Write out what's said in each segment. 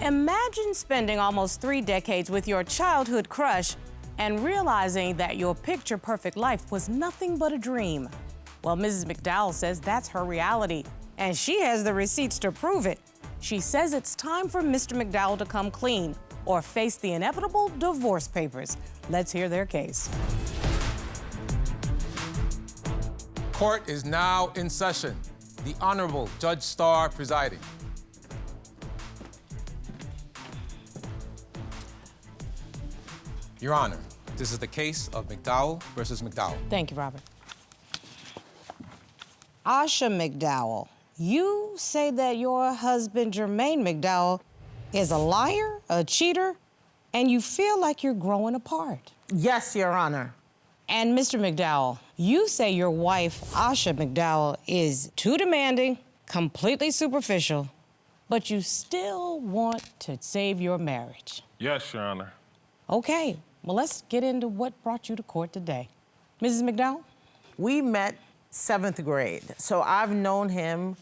Imagine spending almost 3 decades with your childhood crush and realizing that your picture-perfect life was nothing but a dream. Well, Mrs. McDowell says that's her reality, and she has the receipts to prove it. She says it's time for Mr. McDowell to come clean or face the inevitable divorce papers. Let's hear their case. Court is now in session. The Honorable Judge Starr presiding. Your Honor, this is the case of McDowell versus McDowell. Thank you, Robert. Asha McDowell, you say that your husband, Jermaine McDowell, is a liar, a cheater, and you feel like you're growing apart. Yes, Your Honor. And Mr. McDowell, you say your wife, Asha McDowell, is too demanding, completely superficial, but you still want to save your marriage. Yes, Your Honor. Okay, well, let's get into what brought you to court today. Mrs. McDowell? We met 7th grade, so I've known him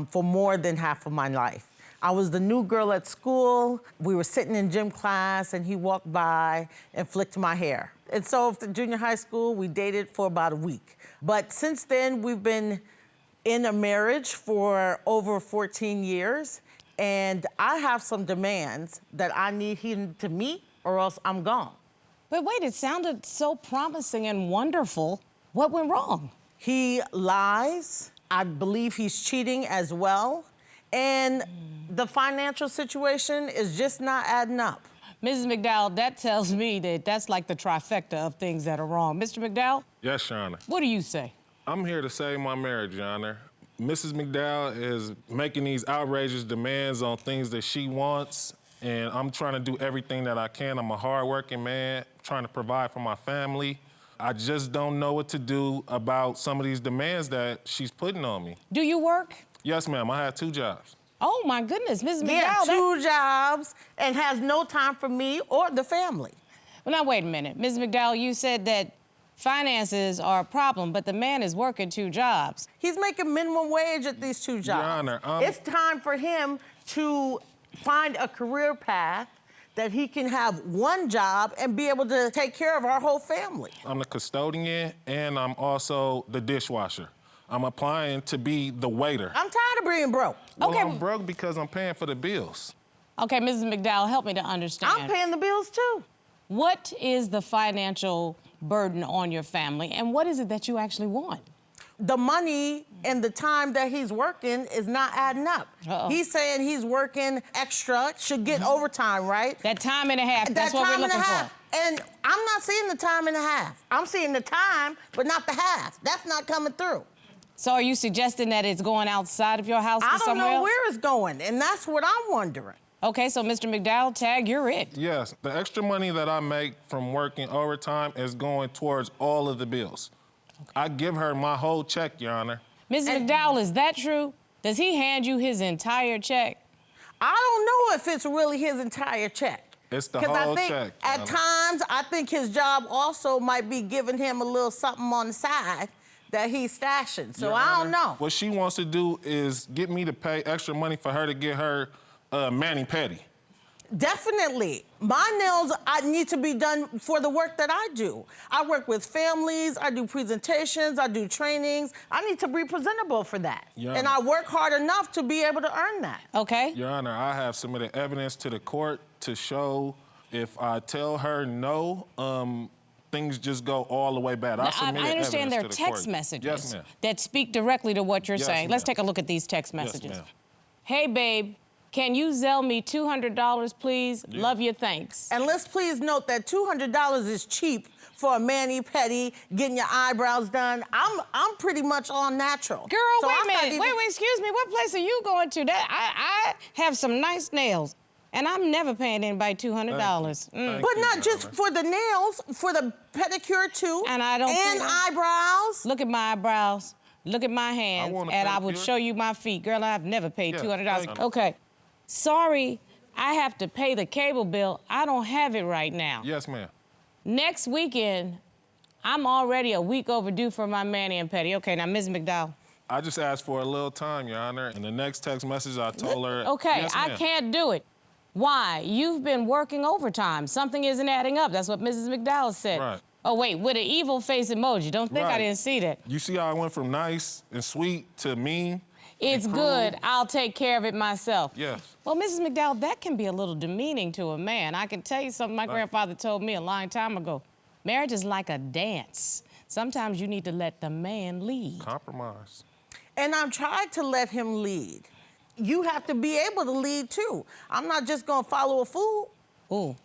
for more than half of my life. I was the new girl at school. We were sitting in gym class, and he walked by and flicked my hair. And so after junior high school, we dated for about a week. But since then, we've been in a marriage for over 14 years, and I have some demands that I need him to meet, or else I'm gone. But wait, it sounded so promising and wonderful. What went wrong? He lies. I believe he's cheating as well. And the financial situation is just not adding up. Mrs. McDowell, that tells me that that's like the trifecta of things that are wrong. Mr. McDowell? Yes, Your Honor. What do you say? I'm here to save my marriage, Your Honor. Mrs. McDowell is making these outrageous demands on things that she wants, and I'm trying to do everything that I can. I'm a hardworking man, trying to provide for my family. I just don't know what to do about some of these demands that she's putting on me. Do you work? Yes, ma'am. I have 2 jobs. Oh, my goodness, Mrs. McDowell. Yeah, 2 jobs and has no time for me or the family. Well, now, wait a minute. Ms. McDowell, you said that finances are a problem, but the man is working 2 jobs. He's making minimum wage at these 2 jobs. Your Honor, it's time for him to find a career path that he can have 1 job and be able to take care of our whole family. I'm the custodian, and I'm also the dishwasher. I'm applying to be the waiter. I'm tired of being broke. Well, Okay. I'm broke because I'm paying for the bills. Okay, Mrs. McDowell, help me to understand. I'm paying the bills too. What is the financial burden on your family, and what is it that you actually want? The money and the time that he's working is not adding up. Uh-oh. He's saying he's working extra, should get overtime, right? That time and a half, that's what we're looking for. And I'm not seeing the time and a half. I'm seeing the time, but not the half. That's not coming through. So are you suggesting that it's going outside of your house to I don't somewhere know else? where it's going, and that's what I'm wondering. Okay, so Mr. McDowell, tag, you're it. Yes, the extra money that I make from working overtime is going towards all of the bills. Okay. I give her my whole check, Your Honor. Mrs. McDowell, is that true? Does he hand you his entire check? I don't know if it's really his entire check. It's the 'Cause whole I think check. at times, I think his job also might be giving him a little something on the side that he's stashing. So Your I Honor, don't know. What she wants to do is get me to pay extra money for her to get her mani-pedi. Definitely. My nails I need to be done for the work that I do. I work with families, I do presentations, I do trainings. I need to be presentable for that. Your And Honor. I work hard enough to be able to earn that. Okay. Your Honor, I have submitted evidence to the court to show if I tell her no, things just go all the way bad. Now, submitted I understand there are evidence to the text court. messages Yes, ma'am. that speak directly to what you're Yes, saying. Let's ma'am. take a look at these text Yes, messages. ma'am. Hey, babe, can you Zelle me $200, please? Yeah. Love you, thanks. And let's please note that $200 is cheap for a mani-pedi, getting your eyebrows done. I'm pretty much all natural. Girl, So wait I'm a not minute. even- Wait, excuse me. What place are you going to? I have some nice nails, and I'm never paying anybody $200. Thank But you, not Your just Honor. for the nails, for the pedicure too. And I don't And think- eyebrows. Look at my eyebrows. Look at my hands. want a And I would pedicure. show you my feet. Girl, I've never paid Yeah, $200. thank you. Okay. Sorry, I have to pay the cable bill. I don't have it right now. Yes, ma'am. Next weekend, I'm already a week overdue for my mani and pedi. Okay, now, Ms. McDowell. I just asked for a little time, Your Honor. In the next text message, I told her. Okay, yes, I ma'am. can't do it. Why? You've been working overtime. Something isn't adding up. That's what Mrs. McDowell said. Right. Oh, wait, with an evil face emoji. Don't think I didn't see that. You see how I went from nice and sweet to mean? It's good. I'll take care of it myself. Yes. Well, Mrs. McDowell, that can be a little demeaning to a man. I can tell you something my grandfather told me a long time ago. Marriage is like a dance. Sometimes you need to let the man lead. Compromise. And I've tried to let him lead. You have to be able to lead, too. I'm not just gonna follow a fool. Ooh.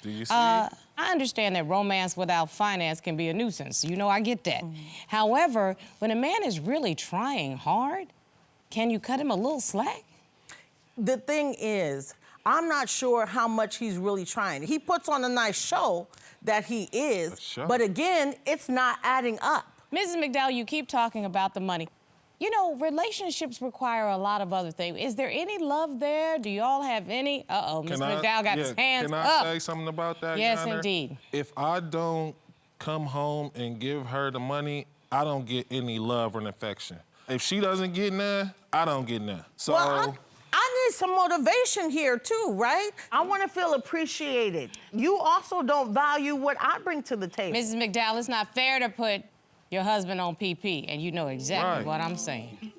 Do you see? I understand that romance without finance can be a nuisance. You know, I get that. However, when a man is really trying hard, can you cut him a little slack? The thing is, I'm not sure how much he's really trying. He puts on a nice show that he is, but again, it's not adding up. Mrs. McDowell, you keep talking about the money. You know, relationships require a lot of other things. Is there any love there? Do you all have any? Uh-oh, Mr. McDowell got his hands up. Can I say something about that, Yes, Your Honor? indeed. If I don't come home and give her the money, I don't get any love or affection. If she doesn't get none, I don't get none. So Well, I need some motivation here, too, right? I want to feel appreciated. You also don't value what I bring to the table. Mrs. McDowell, it's not fair to put your husband on PP, and you know exactly Right. what I'm saying.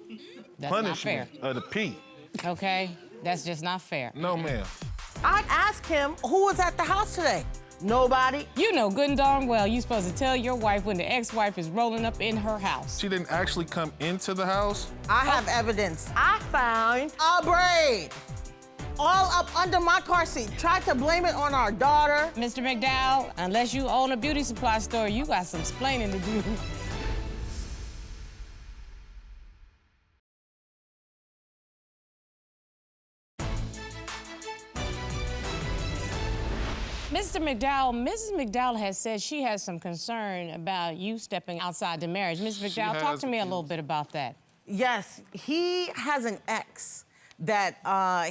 That's punishment not fair. of the P. Okay? That's just not fair. No, ma'am. I asked him who was at the house today. Nobody. You know good and darn well you're supposed to tell your wife when the ex-wife is rolling up in her house. She didn't actually come into the house. I have evidence. I found a braid all up under my car seat. Tried to blame it on our daughter. Mr. McDowell, unless you own a beauty supply store, you got some explaining to do. Mr. McDowell, Mrs. McDowell has said she has some concern about you stepping outside the marriage. Ms. McDowell, talk to me a little bit about that. Yes, he has an ex that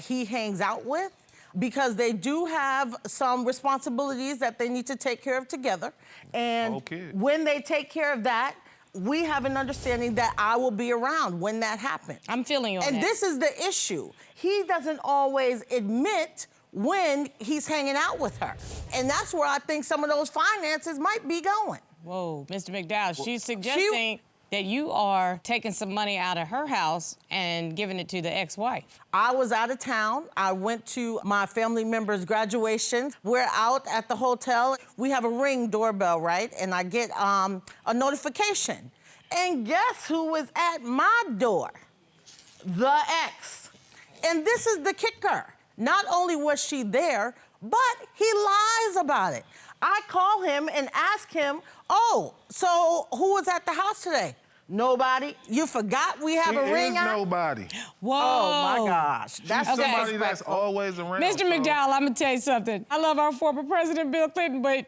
he hangs out with because they do have some responsibilities that they need to take care of together. And when they take care of that, we have an understanding that I will be around when that happens. I'm feeling you on And that. this is the issue. He doesn't always admit when he's hanging out with her. And that's where I think some of those finances might be going. Whoa, Mr. McDowell, she's suggesting that you are taking some money out of her house and giving it to the ex-wife. I was out of town. I went to my family member's graduation. We're out at the hotel. We have a Ring doorbell, right? And I get a notification. And guess who was at my door? The ex. And this is the kicker. Not only was she there, but he lies about it. I call him and ask him, oh, so who was at the house today? Nobody. You forgot we have a ring out? Nobody. Whoa. Oh, my gosh. That's somebody that's always around. Mr. McDowell, I'm gonna tell you something. I love our former president, Bill Clinton, but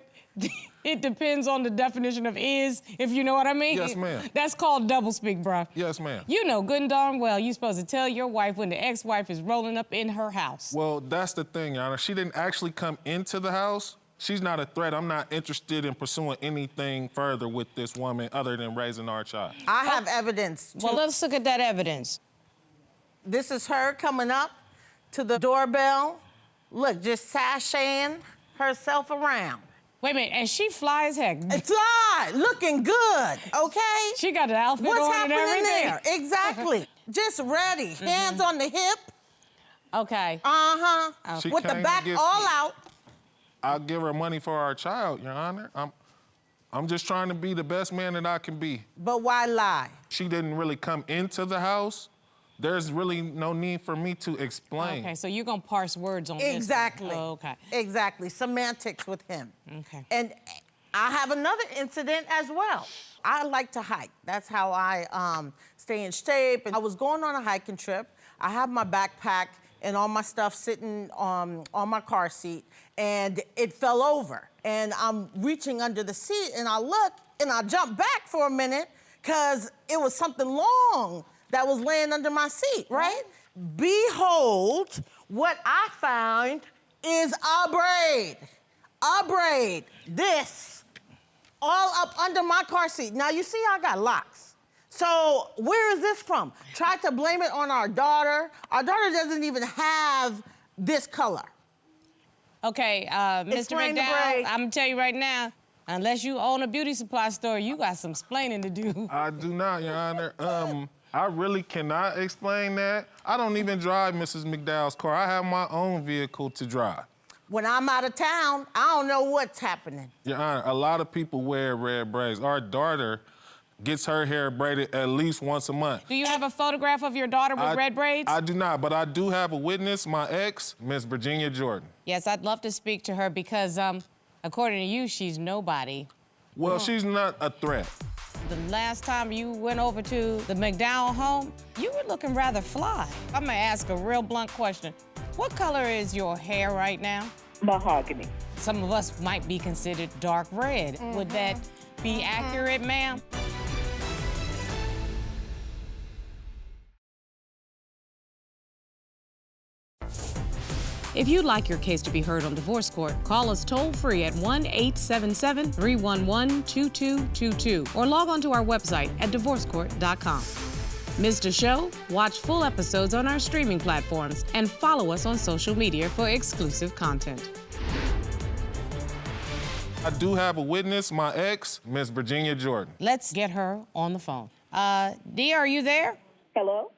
it depends on the definition of is, if you know what I mean. Yes, ma'am. That's called doublespeak, bro. Yes, ma'am. You know good and darn well you're supposed to tell your wife when the ex-wife is rolling up in her house. Well, that's the thing, Your Honor. She didn't actually come into the house. She's not a threat. I'm not interested in pursuing anything further with this woman other than raising our child. I have evidence. Well, let's look at that evidence. This is her coming up to the doorbell. Look, just sashaying herself around. Wait a minute, and she fly as heck. Fly, looking good, okay? She got the outfit What's on happening and everything. there? Exactly. Just ready. Hands on the hip. Okay. Uh-huh. She With the came back to get- all out. I'll give her money for our child, Your Honor. I'm just trying to be the best man that I can be. But why lie? She didn't really come into the house. There's really no need for me to explain. Okay, so you're gonna parse words on this one. Exactly. Oh, okay. Exactly. Semantics with him. Okay. And I have another incident as well. I like to hike. That's how I stay in shape. And I was going on a hiking trip. I have my backpack and all my stuff sitting on my car seat, and it fell over. And I'm reaching under the seat, and I look, and I jump back for a minute, because it was something long that was laying under my seat, right? Behold, what I found is a braid. A braid. This. All up under my car seat. Now, you see I got locks. So where is this from? Tried to blame it on our daughter. Our daughter doesn't even have this color. Okay, Mr. Explain the McDowell, braid. I'm gonna tell you right now, unless you own a beauty supply store, you got some explaining to do. I do not, Your Honor. I really cannot explain that. I don't even drive Mrs. McDowell's car. I have my own vehicle to drive. When I'm out of town, I don't know what's happening. Your Honor, a lot of people wear red braids. Our daughter gets her hair braided at least once a month. Do you have a photograph of your daughter with red braids? I do not, but I do have a witness, my ex, Miss Virginia Jordan. Yes, I'd love to speak to her because, according to you, she's nobody. Well, she's not a threat. The last time you went over to the McDowell home, you were looking rather fly. I'm gonna ask a real blunt question. What color is your hair right now? Mahogany. Some of us might be considered dark red. Would that be accurate, ma'am? If you'd like your case to be heard on divorce court, call us toll-free at 1-877-311-2222 or log on to our website at divorcecourt.com. Missed a show? Watch full episodes on our streaming platforms and follow us on social media for exclusive content. I do have a witness, my ex, Miss Virginia Jordan. Let's get her on the phone. Dee, are you there? Hello?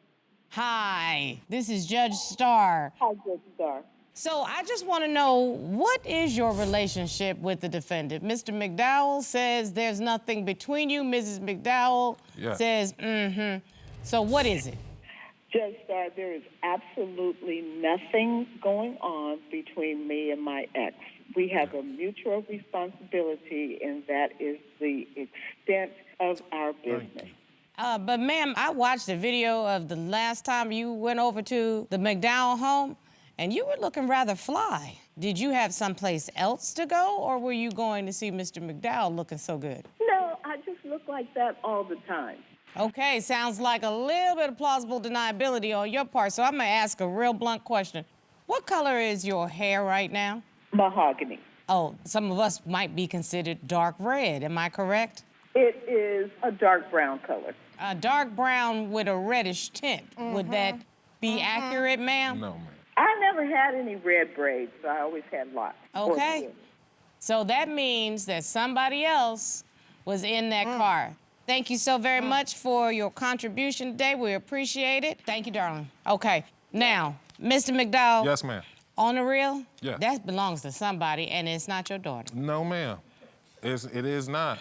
Hi, this is Judge Starr. Hi, Judge Starr. So I just want to know, what is your relationship with the defendant? Mr. McDowell says there's nothing between you. Mrs. McDowell says, So what is it? Judge Starr, there is absolutely nothing going on between me and my ex. We have a mutual responsibility, and that is the extent of our business. But ma'am, I watched the video of the last time you went over to the McDowell home, and you were looking rather fly. Did you have someplace else to go, or were you going to see Mr. McDowell looking so good? No, I just look like that all the time. Okay, sounds like a little bit of plausible deniability on your part, so I'm gonna ask a real blunt question. What color is your hair right now? Mahogany. Oh, some of us might be considered dark red, am I correct? It is a dark brown color. A dark brown with a reddish tint. Would that be accurate, ma'am? No, ma'am. I never had any red braids, so I always had lots. Okay. So that means that somebody else was in that car. Thank you so very much for your contribution today. We appreciate it. Thank you, darling. Okay, now, Mr. McDowell. Yes, ma'am. On the real? Yeah. That belongs to somebody, and it's not your daughter. No, ma'am. It is not.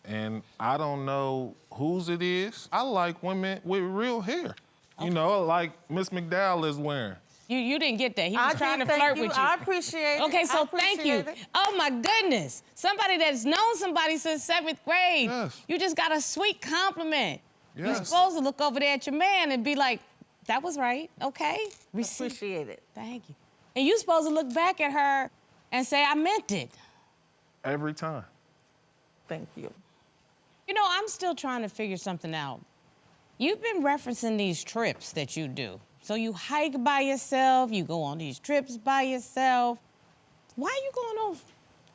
And I don't know whose it is. I like women with real hair. Okay. You know, like Miss McDowell is wearing. You didn't get that. He was trying to flirt with you. I appreciate it. Okay, so thank you. It. Oh, my goodness. Somebody that's known somebody since 7th grade. Yes. You just got a sweet compliment. Yes. You're supposed to look over there at your man and be like, that was right, okay? Appreciate it. Thank you. And you're supposed to look back at her and say, I meant it. Every time. Thank you. You know, I'm still trying to figure something out. You've been referencing these trips that you do. So you hike by yourself, you go on these trips by yourself. Why are you going on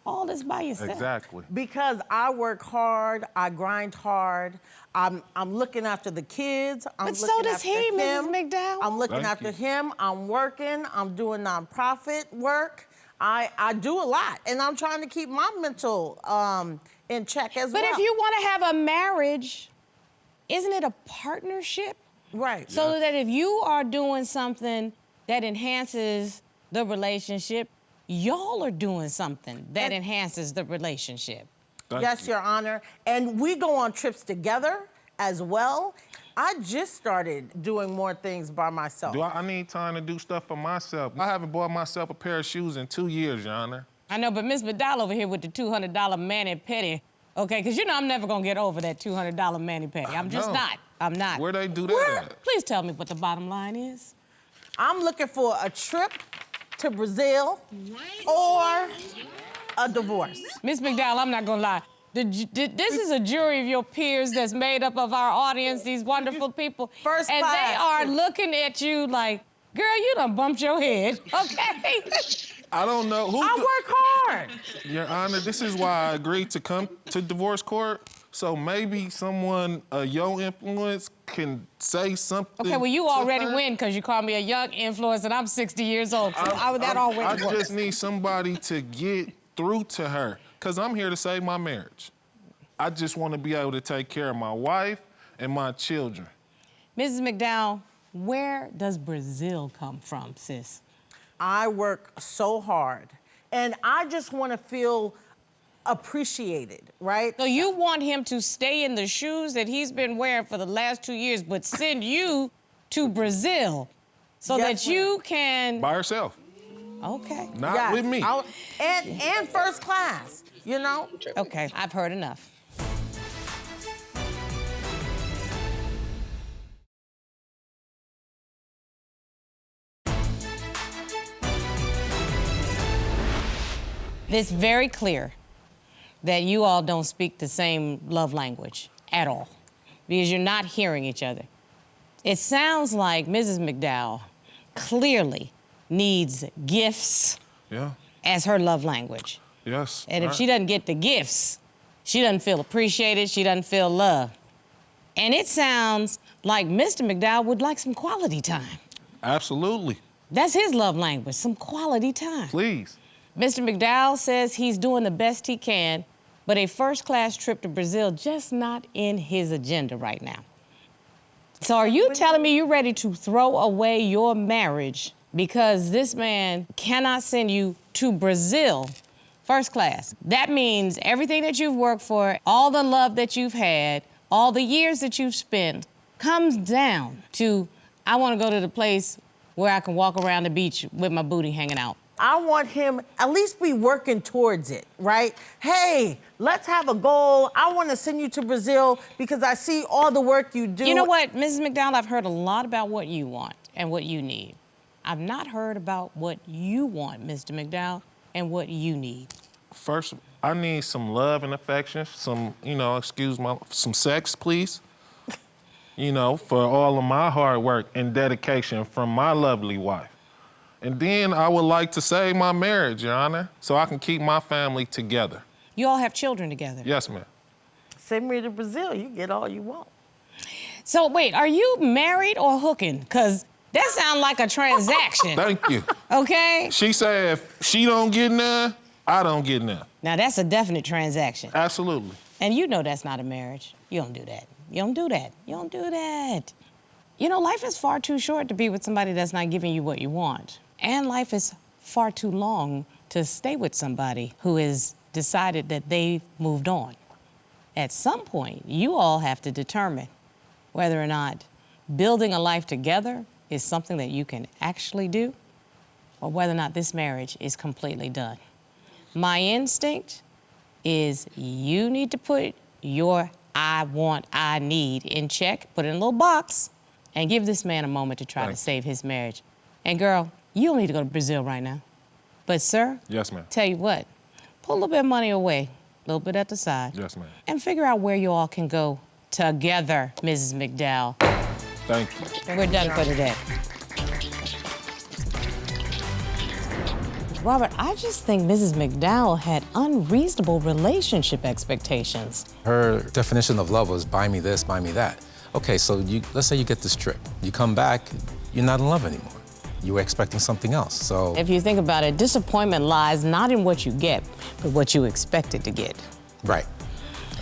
all this by yourself? Exactly. Because I work hard, I grind hard. I'm looking after the kids. But so does he, Mrs. McDowell. I'm looking after him. I'm working. I'm doing nonprofit work. I do a lot, and I'm trying to keep my mental in check as well. But if you want to have a marriage, isn't it a partnership? Right. So that if you are doing something that enhances the relationship, y'all are doing something that enhances the relationship. Yes, Your Honor. And we go on trips together as well. I just started doing more things by myself. I need time to do stuff for myself. I haven't bought myself a pair of shoes in 2 years, Your Honor. I know, but Miss McDowell over here with the $200 mani-pedi, okay? Because you know I'm never going to get over that $200 mani-pedi. I'm just not. I'm not. Where they do that at? Please tell me what the bottom line is. I'm looking for a trip to Brazil or a divorce. Miss McDowell, I'm not going to lie. This is a jury of your peers that's made up of our audience, these wonderful people. First and class. they are looking at you like, girl, you done bumped your head, okay? I don't know who. I work hard. Your Honor, this is why I agreed to come to divorce court, So maybe someone, your influence, can say something. Okay, well, you to already her. win because you called me a young influence and I'm 60 years old. So that already I works. just need somebody to get through to her, because I'm here to save my marriage. I just want to be able to take care of my wife and my children. Mrs. McDowell, where does Brazil come from, sis? I work so hard, and I just want to feel appreciated, right? So you want him to stay in the shoes that he's been wearing for the last 2 years, but send you to Brazil so Yes, that you can... By herself, Okay. not Yes, with me. and first class, you know? Okay, I've heard enough. It's very clear that you all don't speak the same love language at all because you're not hearing each other. It sounds like Mrs. McDowell clearly needs gifts Yeah, as her love language. yes. And if right. she doesn't get the gifts, she doesn't feel appreciated, she doesn't feel loved. And it sounds like Mr. McDowell would like some quality time. Absolutely, That's his love language, some quality time. please. Mr. McDowell says he's doing the best he can, but a first-class trip to Brazil just not in his agenda right now. So are you telling me you're ready to throw away your marriage because this man cannot send you to Brazil first class? That means everything that you've worked for, all the love that you've had, all the years that you've spent, comes down to, I want to go to the place where I can walk around the beach with my booty hanging out. I want him at least be working towards it, right? Hey, let's have a goal. I want to send you to Brazil because I see all the work you do. You know what, Mrs. McDowell, I've heard a lot about what you want and what you need. I've not heard about what you want, Mr. McDowell, and what you need. First, I need some love and affection, some, some sex, please. For all of my hard work and dedication from my lovely wife. And then I would like to save my marriage, Your Honor, so I can keep my family together. You all have children together. Yes, ma'am. Send me to Brazil, you get all you want. So wait, are you married or hooking? Because that sounds like a transaction, Thank you. okay? She said if she don't get none, I don't get none. Now that's a definite transaction. Absolutely. And you know that's not a marriage. You don't do that. You don't do that. You don't do that. You know, life is far too short to be with somebody that's not giving you what you want. And life is far too long to stay with somebody who has decided that they've moved on. At some point, you all have to determine whether or not building a life together is something that you can actually do, or whether or not this marriage is completely done. My instinct is you need to put your I want, I need in check, put it in a little box, and give this man a moment to try to save his marriage. And girl, you don't need to go to Brazil right now. But sir, Yes, ma'am. tell you what, put a little bit of money away, a little bit at the side. Yes, ma'am. And figure out where you all can go together, Mrs. McDowell. Thank you. And we're done for today. Robert, I just think Mrs. McDowell had unreasonable relationship expectations. Her definition of love was buy me this, buy me that. Okay, so let's say you get this trip. You come back, you're not in love anymore. You were expecting something else, so. If you think about it, disappointment lies not in what you get, but what you expected to get. Right.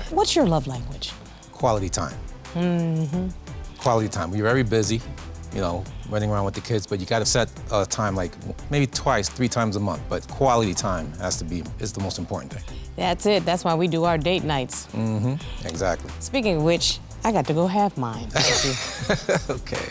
What's your love language? Quality time. Mm-hmm. Quality time. You're very busy, running around with the kids, but you gotta set a time like maybe twice, 3 times a month, but quality time is the most important thing. That's it. That's why we do our date nights. Mm-hmm. Exactly. Speaking of which, I got to go have mine. Thank you. Okay.